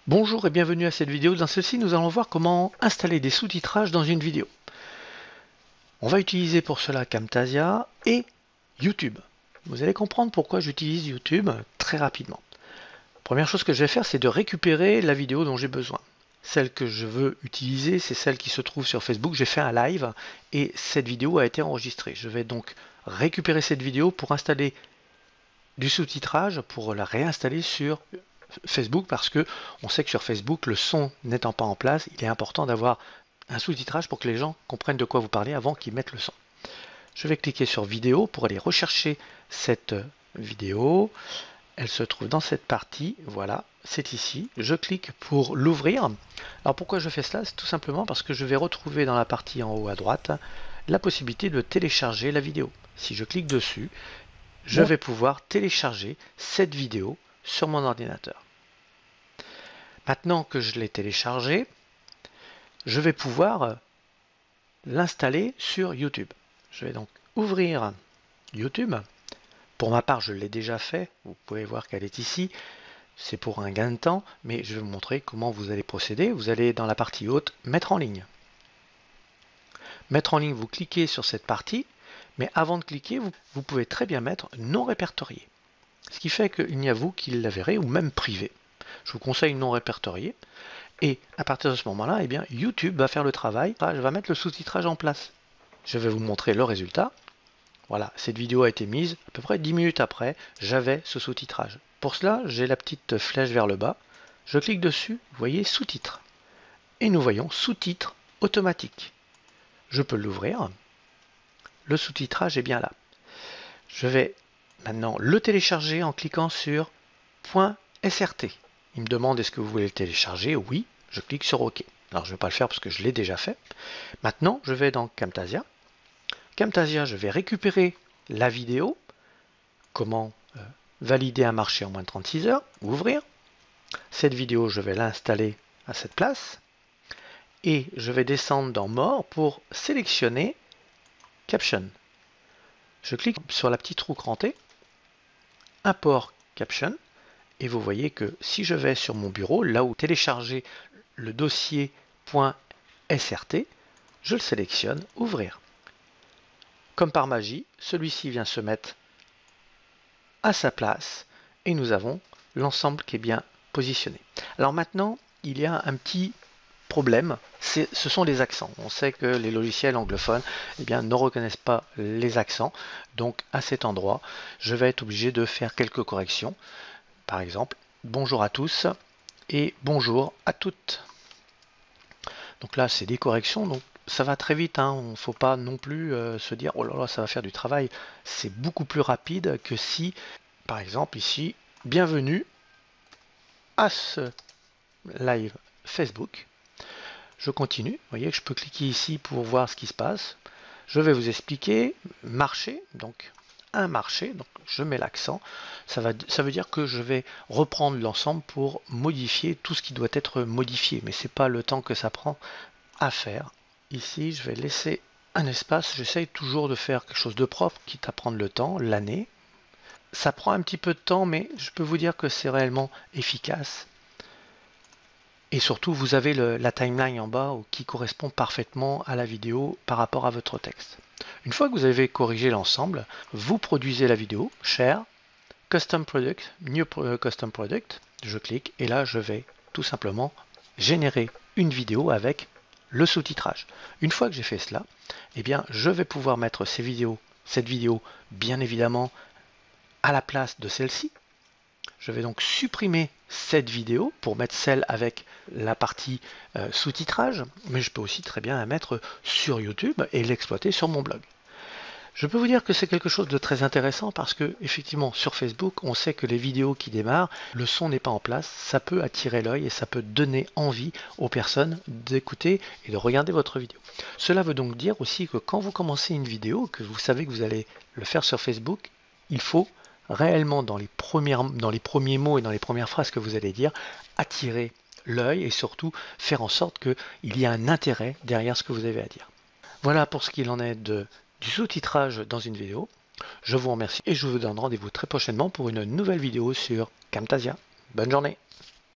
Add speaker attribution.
Speaker 1: Bonjour et bienvenue à cette vidéo. Dans celle-ci, nous allons voir comment installer des sous-titrages dans une vidéo. On va utiliser pour cela Camtasia et YouTube. Vous allez comprendre pourquoi j'utilise YouTube très rapidement. Première chose que je vais faire, c'est de récupérer la vidéo dont j'ai besoin. Celle que je veux utiliser, c'est celle qui se trouve sur Facebook. J'ai fait un live et cette vidéo a été enregistrée. Je vais donc récupérer cette vidéo pour installer du sous-titrage, pour la réinstaller sur Facebook, parce que on sait que sur Facebook, le son n'étant pas en place, il est important d'avoir un sous-titrage pour que les gens comprennent de quoi vous parlez avant qu'ils mettent le son. Je vais cliquer sur vidéo pour aller rechercher cette vidéo. Elle se trouve dans cette partie, voilà, c'est ici. Je clique pour l'ouvrir. Alors pourquoi je fais cela? C'est tout simplement parce que je vais retrouver dans la partie en haut à droite la possibilité de télécharger la vidéo. Si je clique dessus, je vais pouvoir télécharger cette vidéo sur mon ordinateur. Maintenant que je l'ai téléchargé, je vais pouvoir l'installer sur YouTube. Je vais donc ouvrir YouTube. Pour ma part, je l'ai déjà fait. Vous pouvez voir qu'elle est ici. C'est pour un gain de temps, mais je vais vous montrer comment vous allez procéder. Vous allez dans la partie haute, mettre en ligne. Mettre en ligne, vous cliquez sur cette partie, mais avant de cliquer, vous pouvez très bien mettre non répertorié. Ce qui fait qu'il n'y a vous qui la verrez, ou même privé. Je vous conseille non répertorié. Et à partir de ce moment-là, eh bien, YouTube va faire le travail, va mettre le sous-titrage en place. Je vais vous montrer le résultat. Voilà, cette vidéo a été mise à peu près 10 minutes après, j'avais ce sous-titrage. Pour cela, j'ai la petite flèche vers le bas. Je clique dessus, vous voyez sous-titres. Et nous voyons sous-titres automatique. Je peux l'ouvrir. Le sous-titrage est bien là. Je vais maintenant le télécharger en cliquant sur .srt. Il me demande est-ce que vous voulez le télécharger? Oui, je clique sur OK. Alors je ne vais pas le faire parce que je l'ai déjà fait. Maintenant, je vais dans Camtasia. Camtasia, je vais récupérer la vidéo. Comment valider un marché en moins de 36 heures. Ouvrir. Cette vidéo, je vais l'installer à cette place. Et je vais descendre dans More pour sélectionner Caption. Je clique sur la petite roue crantée. Import Caption. Et vous voyez que si je vais sur mon bureau, là où télécharger le dossier .srt, je le sélectionne, ouvrir. Comme par magie, celui-ci vient se mettre à sa place et nous avons l'ensemble qui est bien positionné. Alors maintenant, il y a un petit problème, ce sont les accents. On sait que les logiciels anglophones ne reconnaissent pas les accents, donc à cet endroit, je vais être obligé de faire quelques corrections. Par exemple, bonjour à tous et bonjour à toutes. Donc là, c'est des corrections, donc ça va très vite. Il ne faut pas non plus se dire oh là là, ça va faire du travail. C'est beaucoup plus rapide que si, par exemple, ici, bienvenue à ce live Facebook. Je continue. Vous voyez que je peux cliquer ici pour voir ce qui se passe. Je vais vous expliquer marché, donc un marché, donc je mets l'accent, ça veut dire que je vais reprendre l'ensemble pour modifier tout ce qui doit être modifié, mais c'est pas le temps que ça prend à faire. Ici, je vais laisser un espace, j'essaye toujours de faire quelque chose de propre, quitte à prendre le temps, l'année. Ça prend un petit peu de temps, mais je peux vous dire que c'est réellement efficace. Et surtout, vous avez la timeline en bas qui correspond parfaitement à la vidéo par rapport à votre texte. Une fois que vous avez corrigé l'ensemble, vous produisez la vidéo, Share, Custom Product, New Custom Product, je clique et là je vais tout simplement générer une vidéo avec le sous-titrage. Une fois que j'ai fait cela, eh bien, je vais pouvoir mettre cette vidéo bien évidemment à la place de celle-ci. Je vais donc supprimer cette vidéo pour mettre celle avec la partie sous-titrage, mais je peux aussi très bien la mettre sur YouTube et l'exploiter sur mon blog. Je peux vous dire que c'est quelque chose de très intéressant parce que effectivement sur Facebook, on sait que les vidéos qui démarrent, le son n'est pas en place, ça peut attirer l'œil et ça peut donner envie aux personnes d'écouter et de regarder votre vidéo. Cela veut donc dire aussi que quand vous commencez une vidéo, que vous savez que vous allez le faire sur Facebook, il faut réellement dans les premiers mots et dans les premières phrases que vous allez dire, attirer l'œil et surtout faire en sorte qu'il y ait un intérêt derrière ce que vous avez à dire. Voilà pour ce qu'il en est du sous-titrage dans une vidéo. Je vous remercie et je vous donne rendez-vous très prochainement pour une nouvelle vidéo sur Camtasia. Bonne journée!